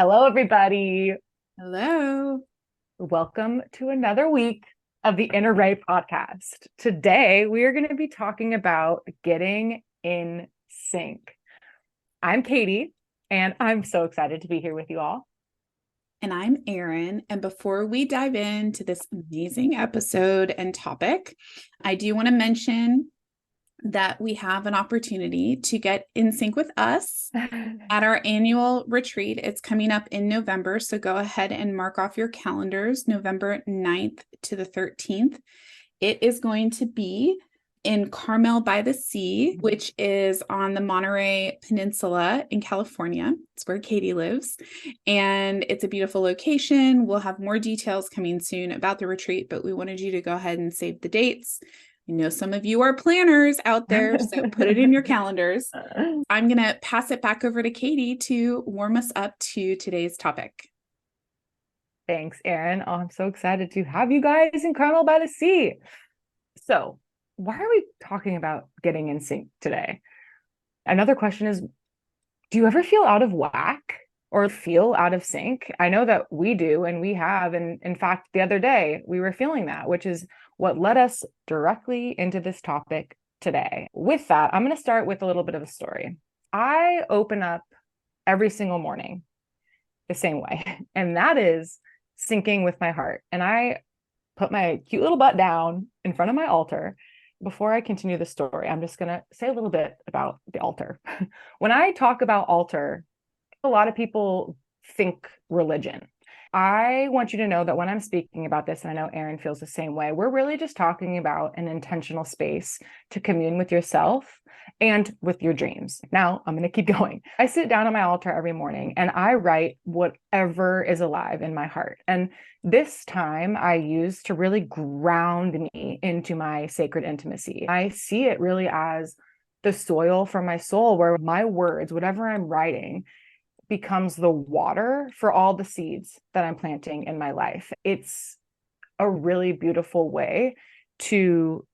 Hello, everybody. Hello. Welcome to another week of the RAE podcast. Today, we are going to be talking about getting in sync. I'm Katie, and I'm so excited to be here with you all. And I'm Erin. And before we dive into this amazing episode and topic, I do want to mention that we have an opportunity to get in sync with us at our annual retreat. It's coming up in November. So go ahead and mark off your calendars, November 9th to the 13th. It is going to be in Carmel by the Sea, which is on the Monterey Peninsula in California. It's where Katie lives. And it's a beautiful location. We'll have more details coming soon about the retreat, but we wanted you to go ahead and save the dates. I know some of you are planners out there, so put it in your calendars. I'm going to pass it back over to Katie to warm us up to today's topic. Thanks, Erin. Oh, I'm so excited to have you guys in Carmel by the Sea. So, why are we talking about getting in sync today? Another question is, do you ever feel out of whack or feel out of sync? I know that we do, and we have. And in fact, the other day we were feeling that, which is what led us directly into this topic today. With that, I'm going to start with a little bit of a story. I open up every single morning the same way, and that is syncing with my heart. And I put my cute little butt down in front of my altar. Before I continue the story, I'm just going to say a little bit about the altar. When I talk about altar, a lot of people think religion. I want you to know that when I'm speaking about this, and I know Erin feels the same way, we're really just talking about an intentional space to commune with yourself and with your dreams. Now, I'm going to keep going. I sit down on my altar every morning and I write whatever is alive in my heart. And this time I use to really ground me into my sacred intimacy. I see it really as the soil for my soul, where my words, whatever I'm writing, becomes the water for all the seeds that I'm planting in my life. It's a really beautiful way to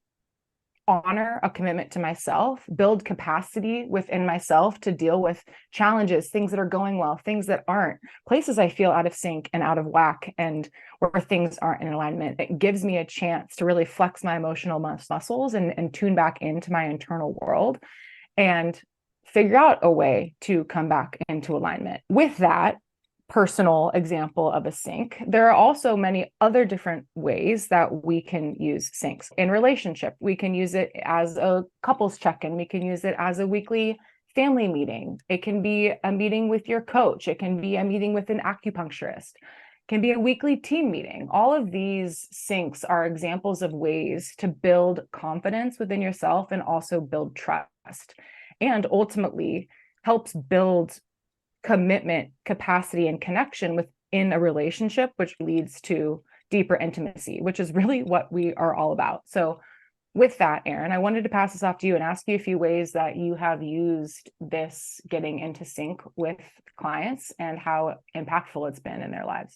honor a commitment to myself, build capacity within myself to deal with challenges, things that are going well, things that aren't, places I feel out of sync and out of whack, and where things aren't in alignment. It gives me a chance to really flex my emotional muscles and tune back into my internal world and figure out a way to come back into alignment. With that personal example of a sync, there are also many other different ways that we can use syncs. In relationship, we can use it as a couples check-in. We can use it as a weekly family meeting. It can be a meeting with your coach. It can be a meeting with an acupuncturist. It can be a weekly team meeting. All of these syncs are examples of ways to build confidence within yourself and also build trust, and ultimately helps build commitment, capacity, and connection within a relationship, which leads to deeper intimacy, which is really what we are all about. So with that, Erin, I wanted to pass this off to you and ask you a few ways that you have used this getting into sync with clients and how impactful it's been in their lives.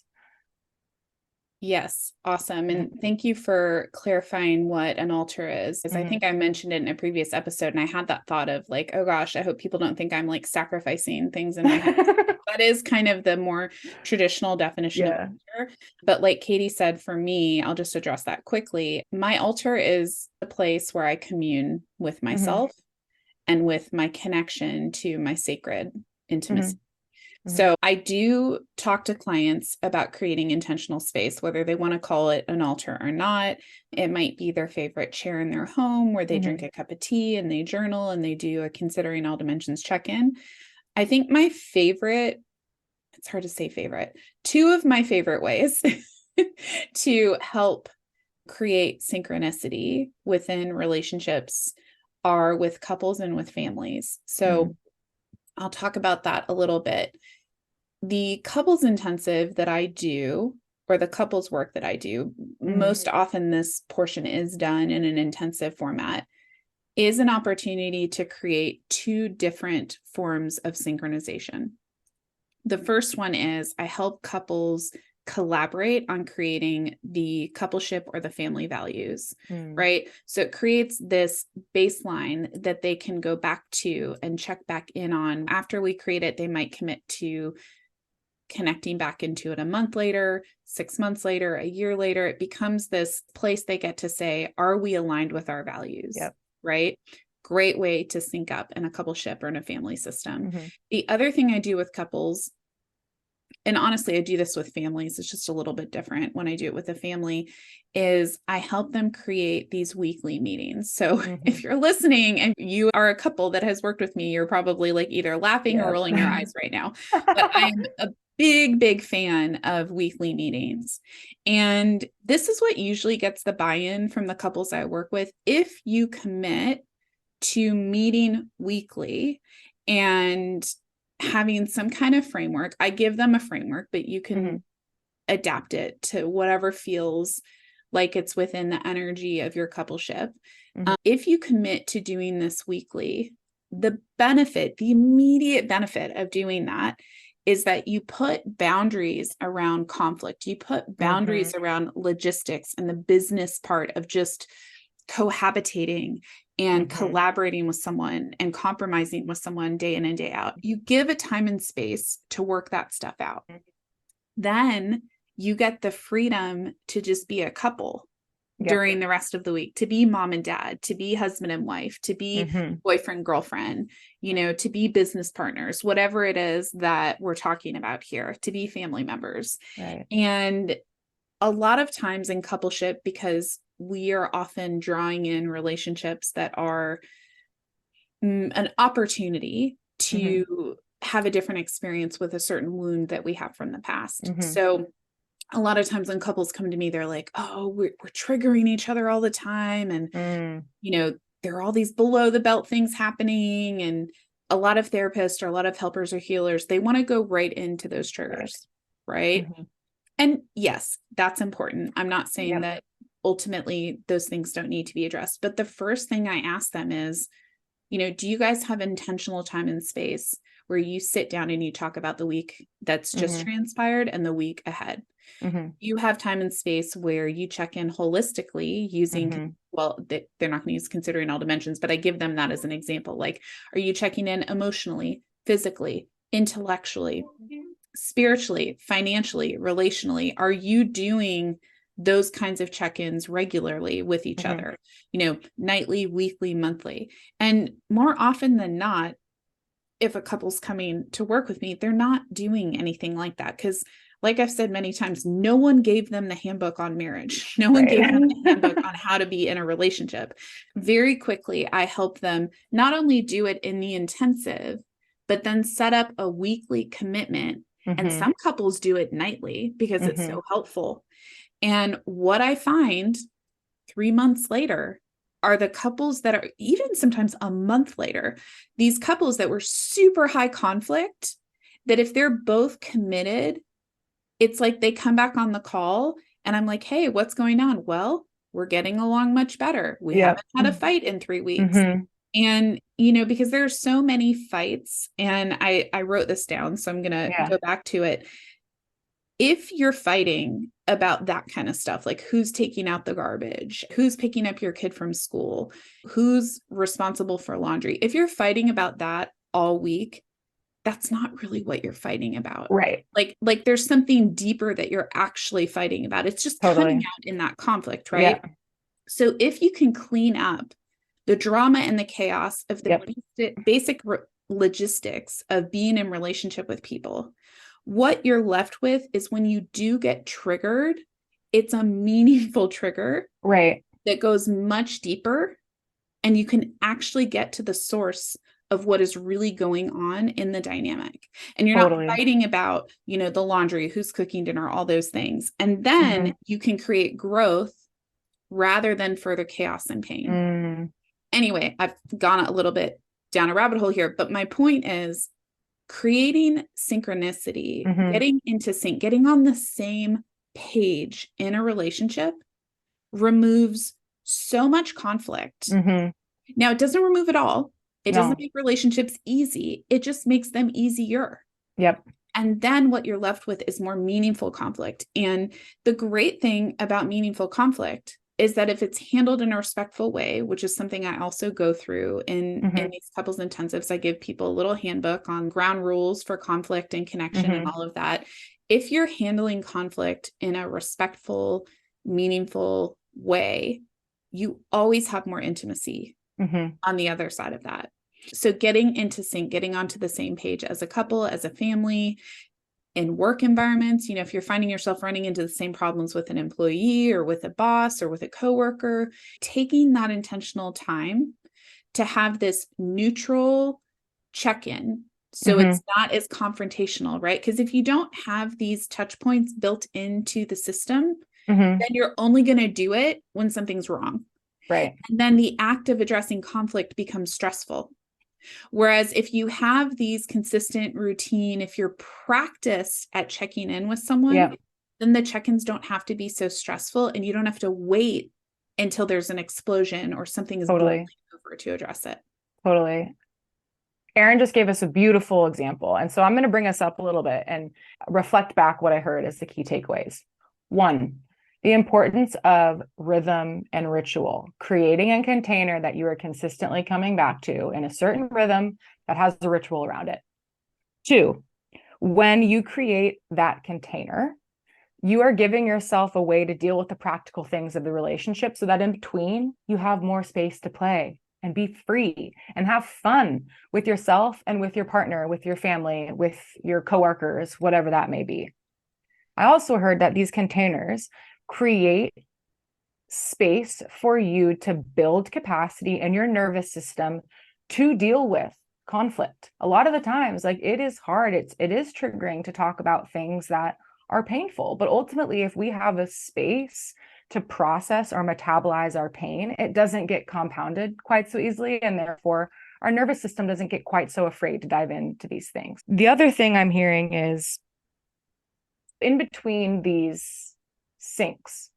Yes, awesome. And thank you for clarifying what an altar is. Because I think I mentioned it in a previous episode, and I had that thought of like, oh gosh, I hope people don't think I'm like sacrificing things in my house. That is kind of the more traditional definition of altar. But like Katie said, for me, I'll just address that quickly. My altar is a place where I commune with myself and with my connection to my sacred intimacy. So I do talk to clients about creating intentional space, whether they want to call it an altar or not. It might be their favorite chair in their home where they drink a cup of tea and they journal and they do a considering all dimensions check-in. I think my favorite, it's hard to say favorite, two of my favorite ways to help create synchronicity within relationships are with couples and with families. So I'll talk about that a little bit. The couples intensive that I do, or the couples work that I do, most often this portion is done in an intensive format, is an opportunity to create two different forms of synchronization. The first one is I help couples collaborate on creating the coupleship or the family values, right? So it creates this baseline that they can go back to and check back in on. After we create it, they might commit to connecting back into it a month later, 6 months later, a year later, it becomes this place they get to say, are we aligned with our values? Yep. Right? Great way to sync up in a coupleship or in a family system. Mm-hmm. The other thing I do with couples, and honestly, I do this with families, it's just a little bit different when I do it with a family, is I help them create these weekly meetings. So if you're listening and you are a couple that has worked with me, you're probably like either laughing or rolling your eyes right now. But I'm a big fan of weekly meetings. And this is what usually gets the buy-in from the couples I work with. If you commit to meeting weekly and having some kind of framework, I give them a framework, but you can adapt it to whatever feels like it's within the energy of your coupleship. If you commit to doing this weekly, the immediate benefit of doing that is that you put boundaries around conflict. You put boundaries around logistics and the business part of just cohabitating and collaborating with someone and compromising with someone day in and day out. You give a time and space to work that stuff out. Then you get the freedom to just be a couple during the rest of the week, to be mom and dad, to be husband and wife, to be boyfriend, girlfriend, to be business partners, whatever it is that we're talking about here, to be family members. Right. And a lot of times in coupleship, because we are often drawing in relationships that are an opportunity to have a different experience with a certain wound that we have from the past. So a lot of times when couples come to me, they're like, oh, we're triggering each other all the time. And, there are all these below the belt things happening. And a lot of therapists or a lot of helpers or healers, they want to go right into those triggers. Right. And yes, that's important. I'm not saying that ultimately those things don't need to be addressed. But the first thing I ask them is, do you guys have intentional time and space where you sit down and you talk about the week that's just transpired and the week ahead? You have time and space where you check in holistically using, well, they're not going to use considering all dimensions, but I give them that as an example. Like, are you checking in emotionally, physically, intellectually, spiritually, financially, relationally? Are you doing those kinds of check-ins regularly with each other, nightly, weekly, monthly? And more often than not, if a couple's coming to work with me, they're not doing anything like that. Because like I've said many times, no one gave them the handbook on marriage. No one gave them the handbook on how to be in a relationship. Very quickly, I help them not only do it in the intensive, but then set up a weekly commitment. And some couples do it nightly because it's so helpful. And what I find 3 months later are the couples that are even sometimes a month later, these couples that were super high conflict, that if they're both committed, it's like they come back on the call and I'm like, hey, what's going on? Well, we're getting along much better. We haven't had a fight in 3 weeks. And, because there are so many fights, and I wrote this down, so I'm going to go back to it. If you're fighting about that kind of stuff, like who's taking out the garbage, who's picking up your kid from school, who's responsible for laundry, if you're fighting about that all week, that's not really what you're fighting about. Right. Like there's something deeper that you're actually fighting about. It's just cutting out in that conflict, right? Yeah. So if you can clean up the drama and the chaos of the basic logistics of being in relationship with people, what you're left with is when you do get triggered, it's a meaningful trigger, right? That goes much deeper, and you can actually get to the source of what is really going on in the dynamic. And you're not fighting about, the laundry, who's cooking dinner, all those things. And then you can create growth rather than further chaos and pain. Anyway, I've gone a little bit down a rabbit hole here, but my point is creating synchronicity, getting into sync, getting on the same page in a relationship removes so much conflict. Now, it doesn't remove it all. It doesn't make relationships easy. It just makes them easier. Yep. And then what you're left with is more meaningful conflict. And the great thing about meaningful conflict is that if it's handled in a respectful way, which is something I also go through in these couples intensives, I give people a little handbook on ground rules for conflict and connection and all of that. If you're handling conflict in a respectful, meaningful way, you always have more intimacy on the other side of that. So getting into sync, getting onto the same page as a couple, as a family, in work environments, you know, if you're finding yourself running into the same problems with an employee or with a boss or with a coworker, taking that intentional time to have this neutral check-in. So it's not as confrontational, right? Because if you don't have these touch points built into the system, then you're only going to do it when something's wrong. Right. And then the act of addressing conflict becomes stressful. Whereas if you have these consistent routine, if you're practiced at checking in with someone, then the check-ins don't have to be so stressful and you don't have to wait until there's an explosion or something is boiling over to address it. Totally. Erin just gave us a beautiful example. And so I'm going to bring us up a little bit and reflect back what I heard as the key takeaways. 1, the importance of rhythm and ritual, creating a container that you are consistently coming back to in a certain rhythm that has the ritual around it. 2, when you create that container, you are giving yourself a way to deal with the practical things of the relationship so that in between you have more space to play and be free and have fun with yourself and with your partner, with your family, with your coworkers, whatever that may be. I also heard that these containers create space for you to build capacity in your nervous system to deal with conflict. A lot of the times, like, it is hard. It is triggering to talk about things that are painful. But ultimately, if we have a space to process or metabolize our pain, it doesn't get compounded quite so easily. And therefore, our nervous system doesn't get quite so afraid to dive into these things. The other thing I'm hearing is in between these syncs,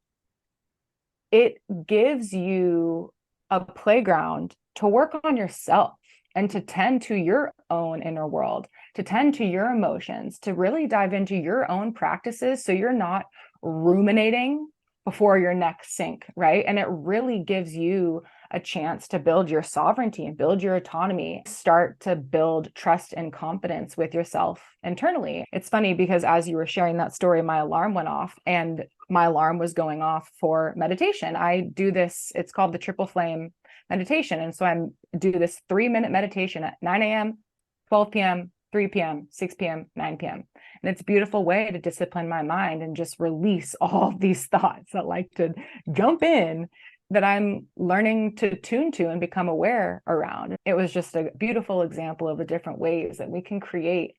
it gives you a playground to work on yourself and to tend to your own inner world, to tend to your emotions, to really dive into your own practices so you're not ruminating before your next sync, right? And it really gives you a chance to build your sovereignty and build your autonomy, start to build trust and confidence with yourself internally. It's funny because as you were sharing that story, my alarm went off and my alarm was going off for meditation. I do this, it's called the triple flame meditation. And so I do this 3-minute meditation at 9 a.m., 12 p.m., 3 p.m., 6 p.m., 9 p.m. And it's a beautiful way to discipline my mind and just release all of these thoughts that like to jump in that I'm learning to tune to and become aware around. It was just a beautiful example of the different ways that we can create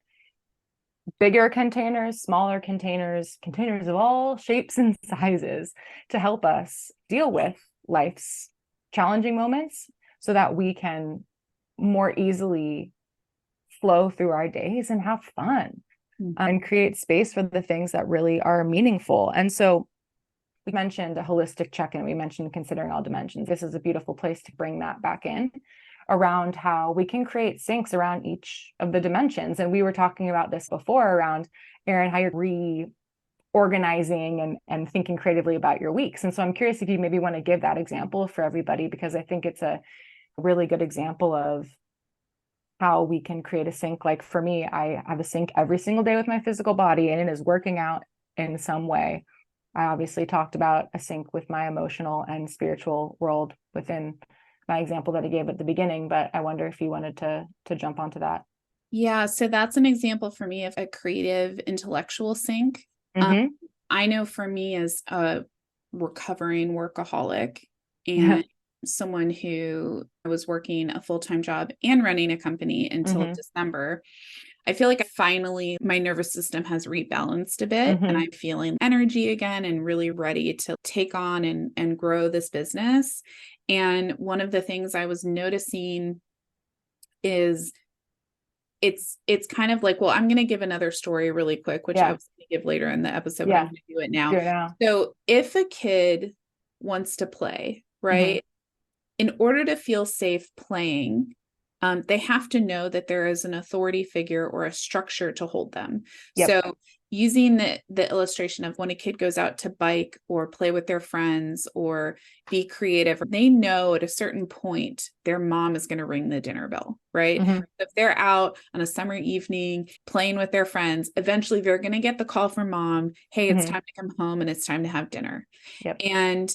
bigger containers, smaller containers, containers of all shapes and sizes to help us deal with life's challenging moments so that we can more easily flow through our days and have fun and create space for the things that really are meaningful. And so we mentioned a holistic check-in. We mentioned considering all dimensions. This is a beautiful place to bring that back in around how we can create syncs around each of the dimensions. And we were talking about this before around, Erin, how you're reorganizing and thinking creatively about your weeks. And so I'm curious if you maybe want to give that example for everybody, because I think it's a really good example of how we can create a sync. Like for me, I have a sync every single day with my physical body, and it is working out in some way. I obviously talked about a sync with my emotional and spiritual world within my example that I gave at the beginning, but I wonder if you wanted to jump onto that. Yeah, so that's an example for me of a creative intellectual sync. I know for me as a recovering workaholic and someone who was working a full-time job and running a company until December, I feel like finally my nervous system has rebalanced a bit and I'm feeling energy again and really ready to take on and grow this business. And one of the things I was noticing is it's kind of like, well, I'm going to give another story really quick, which I was going to give later in the episode, but I'm going to do it now. So if a kid wants to play, right, in order to feel safe playing, they have to know that there is an authority figure or a structure to hold them. Yep. So using the illustration of when a kid goes out to bike or play with their friends or be creative, they know at a certain point their mom is going to ring the dinner bell, right? Mm-hmm. If they're out on a summer evening playing with their friends, eventually they're going to get the call from mom, hey, it's time to come home and it's time to have dinner. Yep. And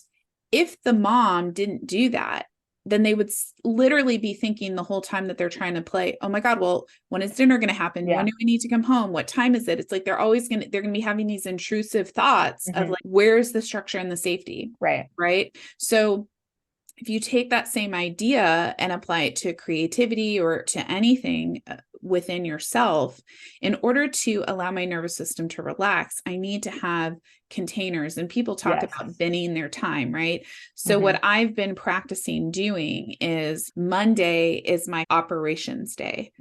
if the mom didn't do that, then they would literally be thinking the whole time that they're trying to play, oh my God, well, when is dinner going to happen? Yeah. When do we need to come home? What time is it? It's like they're going to be having these intrusive thoughts of like, where's the structure and the safety? Right. Right. So if you take that same idea and apply it to creativity or to anything within yourself, in order to allow my nervous system to relax, I need to have containers. And people talk about binning their time, right? So what I've been practicing doing is Monday is my operations day.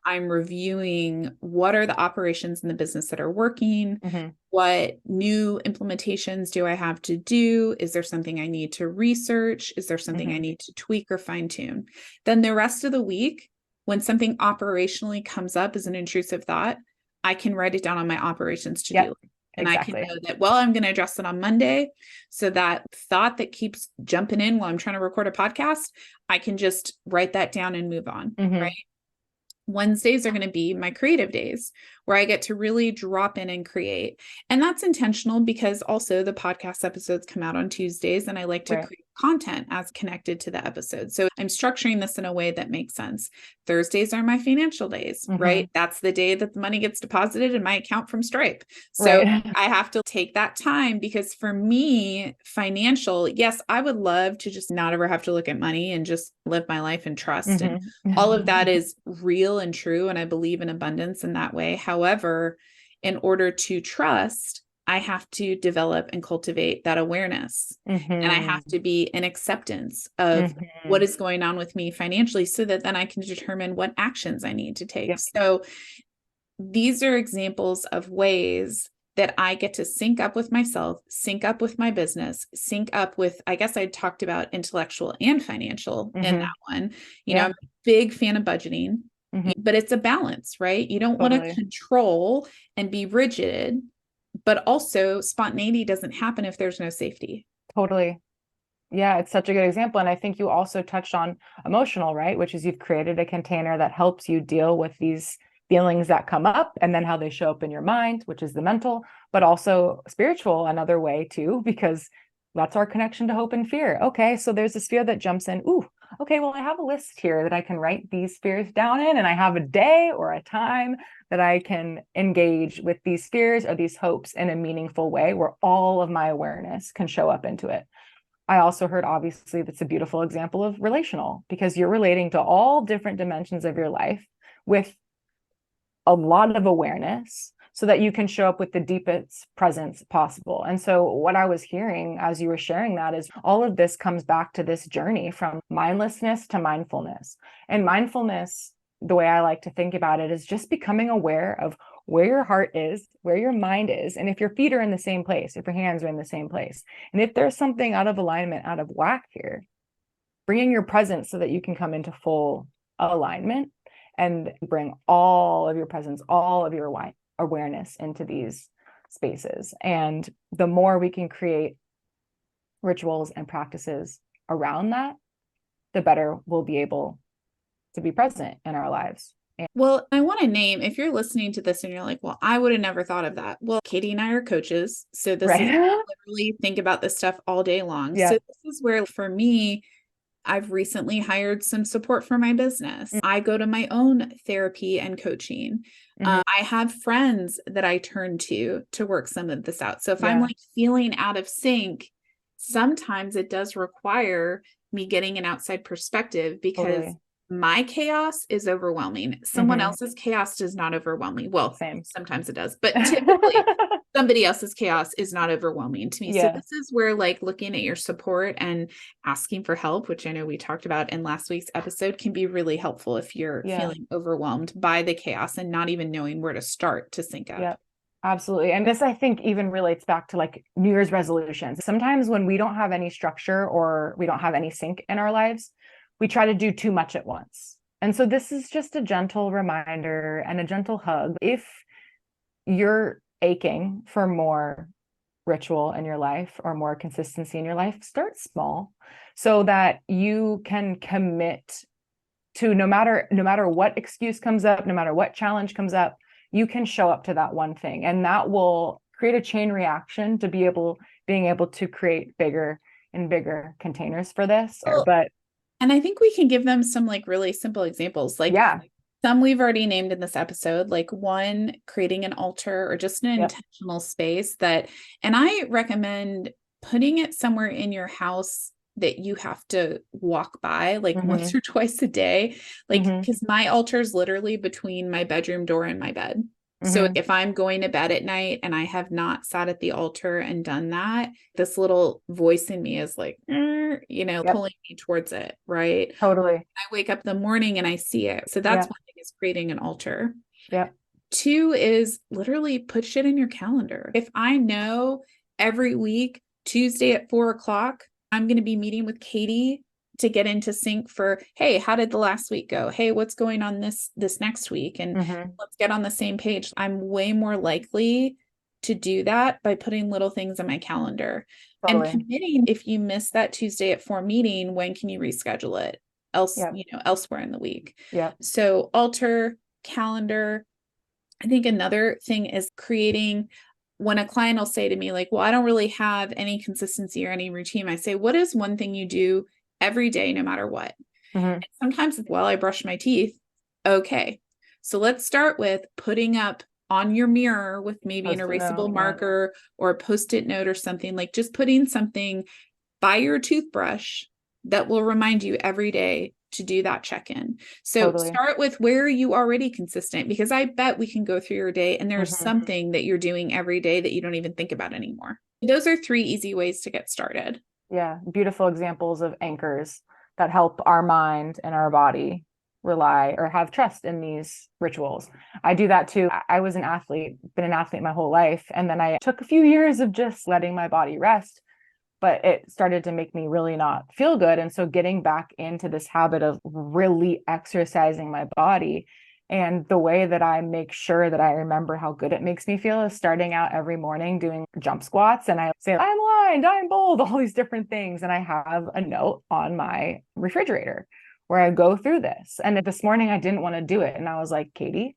I'm reviewing what are the operations in the business that are working. What new implementations do I have to do? Is there something I need to research? Is there something I need to tweak or fine tune? Then the rest of the week, when something operationally comes up as an intrusive thought, I can write it down on my operations to-do list. And I can know that, well, I'm going to address it on Monday. So that thought that keeps jumping in while I'm trying to record a podcast, I can just write that down and move on, right? Wednesdays are going to be my creative days where I get to really drop in and create. And that's intentional because also the podcast episodes come out on Tuesdays and I like to create content as connected to the episode. So I'm structuring this in a way that makes sense. Thursdays are my financial days, right? That's the day that the money gets deposited in my account from Stripe. So I have to take that time because for me, financial, yes, I would love to just not ever have to look at money and just live my life in trust. And all of that is real and true. And I believe in abundance in that way. However, in order to trust, I have to develop and cultivate that awareness. And I have to be in acceptance of what is going on with me financially so that then I can determine what actions I need to take. So these are examples of ways that I get to sync up with myself, sync up with my business, sync up with, I guess I talked about intellectual and financial in that one. You know, I'm a big fan of budgeting, but it's a balance, right? You don't want to control and be rigid, but also spontaneity doesn't happen if there's no safety. Totally. Yeah, it's such a good example. And I think you also touched on emotional, right? Which is you've created a container that helps you deal with these feelings that come up and then how they show up in your mind, which is the mental, but also spiritual, another way too, because that's our connection to hope and fear. Okay, so there's this fear that jumps in. Ooh, okay, well, I have a list here that I can write these fears down in, and I have a day or a time that I can engage with these fears or these hopes in a meaningful way where all of my awareness can show up into it. I also heard, obviously, that's a beautiful example of relational because you're relating to all different dimensions of your life with a lot of awareness so that you can show up with the deepest presence possible. And so what I was hearing as you were sharing that is all of this comes back to this journey from mindlessness to mindfulness. And mindfulness, the way I like to think about it, is just becoming aware of where your heart is, where your mind is, and if your feet are in the same place, if your hands are in the same place. And if there's something out of alignment, out of whack here, bringing your presence so that you can come into full alignment and bring all of your presence, all of your awareness into these spaces. And the more we can create rituals and practices around that, the better we'll be able to be present in our lives. Well, I want to name, if you're listening to this and you're like, well, I would have never thought of that. Well, Katie and I are coaches. So this is literally think about this stuff all day long. So this is where, for me, I've recently hired some support for my business. I go to my own therapy and coaching. I have friends that I turn to work some of this out. So if I'm like feeling out of sync, sometimes it does require me getting an outside perspective because my chaos is overwhelming. Someone else's chaos does not overwhelm me. Well, sometimes it does, but typically somebody else's chaos is not overwhelming to me. So this is where like looking at your support and asking for help, which I know we talked about in last week's episode, can be really helpful if you're feeling overwhelmed by the chaos and not even knowing where to start to sync up. Yep. Absolutely. And this, I think, even relates back to like New Year's resolutions. Sometimes when we don't have any structure or we don't have any sync in our lives, we try to do too much at once. And so this is just a gentle reminder and a gentle hug. If you're aching for more ritual in your life or more consistency in your life, start small so that you can commit to no matter what excuse comes up, no matter what challenge comes up, you can show up to that one thing. And that will create a chain reaction to being able to create bigger and bigger containers for this. Well, but and I think we can give them some like really simple examples. Like yeah, some we've already named in this episode, like one, creating an altar or just an yep. intentional space that, and I recommend putting it somewhere in your house that you have to walk by like once or twice a day. Like, because my altar is literally between my bedroom door and my bed. So if I'm going to bed at night and I have not sat at the altar and done that, this little voice in me is like, pulling me towards it. Right. Totally. I wake up in the morning and I see it. So that's one thing, is creating an altar. Yeah. Two is literally put shit in your calendar. If I know every week, Tuesday at 4:00, I'm going to be meeting with Katie to get into sync for, hey, how did the last week go? Hey, what's going on this next week? And let's get on the same page. I'm way more likely to do that by putting little things in my calendar. Totally. And committing, if you miss that Tuesday at 4 meeting, when can you reschedule it elsewhere in the week? Yeah. So altar, calendar. I think another thing is creating, when a client will say to me like, well, I don't really have any consistency or any routine. I say, what is one thing you do every day, no matter what? And sometimes while I brush my teeth. Okay. So let's start with putting up on your mirror with maybe an erasable marker or a Post-it note or something, like just putting something by your toothbrush that will remind you every day to do that check-in. So start with where you already consistent, because I bet we can go through your day and there's something that you're doing every day that you don't even think about anymore. Those are 3 easy ways to get started. Yeah. Beautiful examples of anchors that help our mind and our body rely or have trust in these rituals. I do that too. I was an athlete, been an athlete my whole life. And then I took a few years of just letting my body rest, but it started to make me really not feel good. And so getting back into this habit of really exercising my body, and the way that I make sure that I remember how good it makes me feel is starting out every morning doing jump squats. And I say, I'm lined, I'm bold, all these different things. And I have a note on my refrigerator where I go through this. And this morning I didn't want to do it. And I was like, Katie,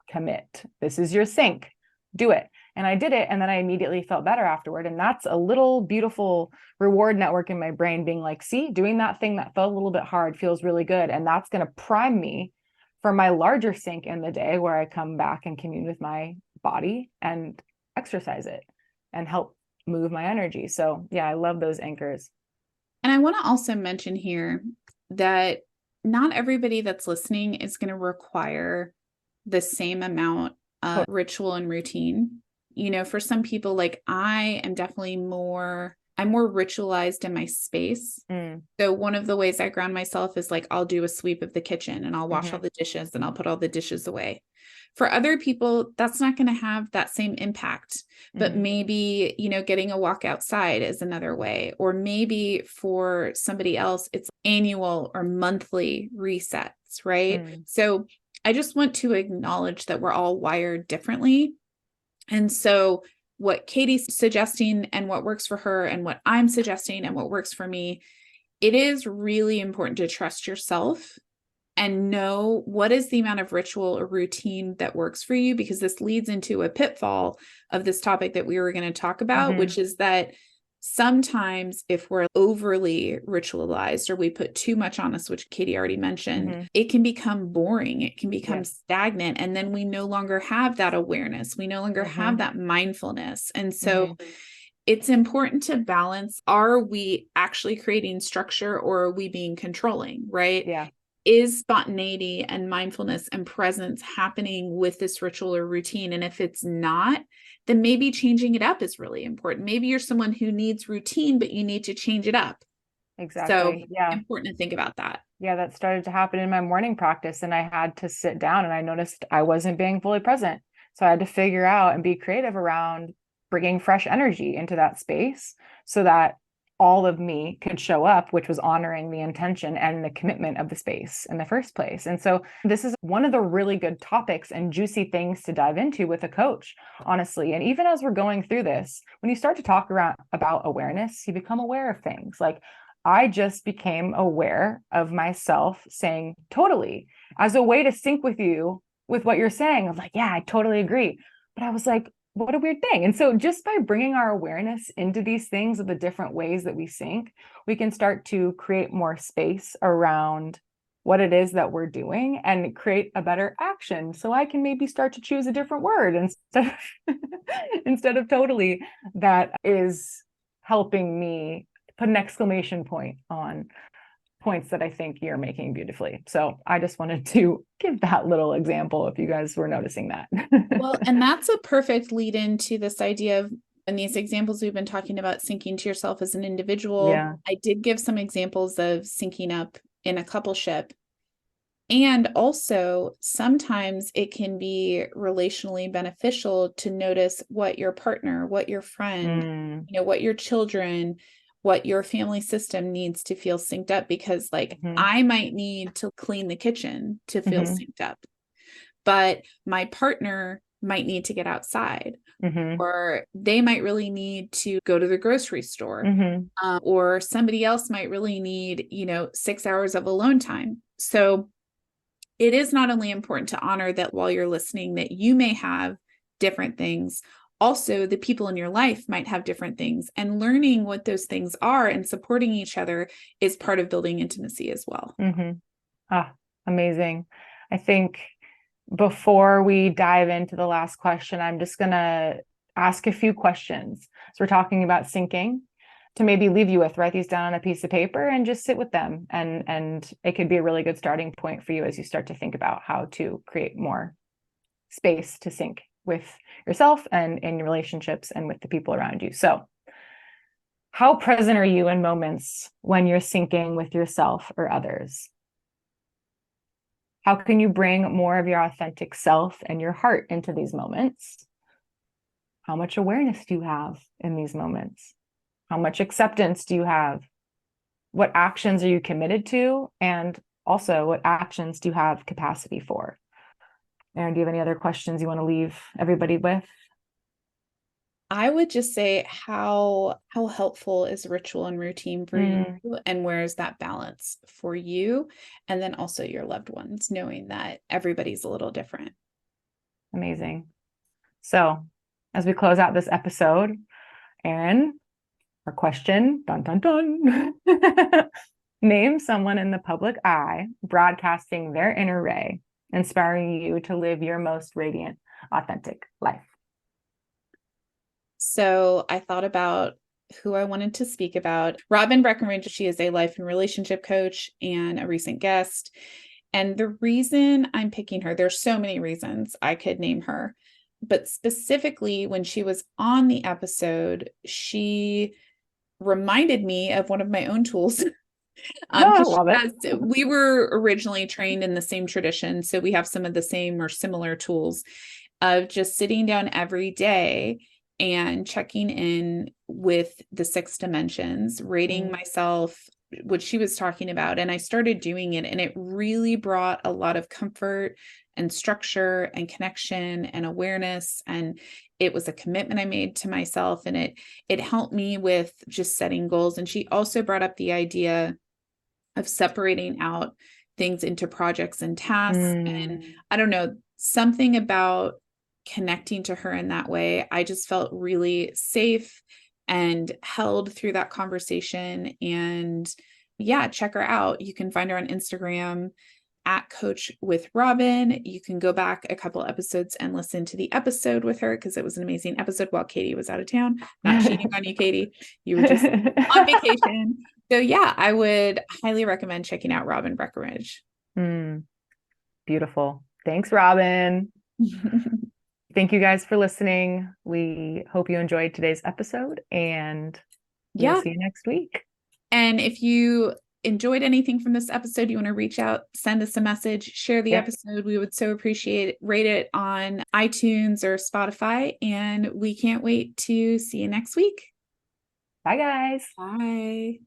commit. This is your sync. Do it. And I did it. And then I immediately felt better afterward. And that's a little beautiful reward network in my brain being like, see, doing that thing that felt a little bit hard feels really good. And that's going to prime me for my larger sync in the day, where I come back and commune with my body and exercise it and help move my energy. So yeah, I love those anchors. And I want to also mention here that not everybody that's listening is going to require the same amount of ritual and routine. For some people, like I am definitely I'm more ritualized in my space. So one of the ways I ground myself is like, I'll do a sweep of the kitchen and I'll wash all the dishes and I'll put all the dishes away. For other people, that's not going to have that same impact, but maybe, getting a walk outside is another way. Or maybe for somebody else, it's annual or monthly resets, right? So I just want to acknowledge that we're all wired differently. And so what Katie's suggesting and what works for her and what I'm suggesting and what works for me, it is really important to trust yourself and know what is the amount of ritual or routine that works for you, because this leads into a pitfall of this topic that we were going to talk about, which is that sometimes if we're overly ritualized or we put too much on us, which Katie already mentioned, it can become boring. It can become stagnant. And then we no longer have that awareness. We no longer have that mindfulness. And so it's important to balance. Are we actually creating structure, or are we being controlling, right? Yeah. Is spontaneity and mindfulness and presence happening with this ritual or routine? And if it's not, then maybe changing it up is really important. Maybe you're someone who needs routine, but you need to change it up. Exactly. So yeah, important to think about that. Yeah, that started to happen in my morning practice, and I had to sit down and I noticed I wasn't being fully present. So I had to figure out and be creative around bringing fresh energy into that space so that all of me could show up, which was honoring the intention and the commitment of the space in the first place. And so this is one of the really good topics and juicy things to dive into with a coach, honestly. And even as we're going through this, when you start to talk about awareness, you become aware of things. Like I just became aware of myself saying totally as a way to sync with you with what you're saying. I'm like, yeah, I totally agree. But I was like, what a weird thing. And so just by bringing our awareness into these things of the different ways that we sync, we can start to create more space around what it is that we're doing and create a better action. So I can maybe start to choose a different word instead of totally, that is helping me put an exclamation point on points that I think you're making beautifully. So I just wanted to give that little example if you guys were noticing that. Well, and that's a perfect lead into this idea of, and these examples we've been talking about syncing to yourself as an individual. Yeah. I did give some examples of syncing up in a coupleship. And also sometimes it can be relationally beneficial to notice what your partner, what your friend, what your children, what your family system needs to feel synced up, because like I might need to clean the kitchen to feel synced up, but my partner might need to get outside, or they might really need to go to the grocery store, or somebody else might really need, 6 hours of alone time. So it is not only important to honor that while you're listening, that you may have different things. Also, the people in your life might have different things, and learning what those things are and supporting each other is part of building intimacy as well. Amazing. I think before we dive into the last question, I'm just going to ask a few questions. So we're talking about syncing, to maybe leave you with, write these down on a piece of paper and just sit with them. And it could be a really good starting point for you as you start to think about how to create more space to sync with yourself and in your relationships and with the people around you. So how present are you in moments when you're syncing with yourself or others? How can you bring more of your authentic self and your heart into these moments? How much awareness do you have in these moments? How much acceptance do you have? What actions are you committed to? And also, what actions do you have capacity for? Erin, do you have any other questions you want to leave everybody with? I would just say how helpful is ritual and routine for you, and where is that balance for you? And then also your loved ones, knowing that everybody's a little different. Amazing. So as we close out this episode, Erin, our question, dun, dun, dun. Name someone in the public eye broadcasting their inner ray, inspiring you to live your most radiant, authentic life. So I thought about who I wanted to speak about. Robin Breckenridge, she is a life and relationship coach and a recent guest. And the reason I'm picking her, there's so many reasons I could name her, but specifically when she was on the episode, she reminded me of one of my own tools. Love it. We were originally trained in the same tradition, so we have some of the same or similar tools of just sitting down every day and checking in with the 6 dimensions, rating myself, what she was talking about. And I started doing it, and it really brought a lot of comfort and structure and connection and awareness. And it was a commitment I made to myself, and it helped me with just setting goals. And she also brought up the idea of separating out things into projects and tasks. And I don't know, something about connecting to her in that way, I just felt really safe and held through that conversation. And yeah, check her out. You can find her on Instagram at Coach with Robin. You can go back a couple episodes and listen to the episode with her, because it was an amazing episode while Katie was out of town. Not cheating on you, Katie. You were just on vacation. So yeah, I would highly recommend checking out Robin Breckenridge. Beautiful. Thanks, Robin. Thank you guys for listening. We hope you enjoyed today's episode, and we'll see you next week. And if you enjoyed anything from this episode, you want to reach out, send us a message, share the episode. We would so appreciate it. Rate it on iTunes or Spotify. And we can't wait to see you next week. Bye, guys. Bye.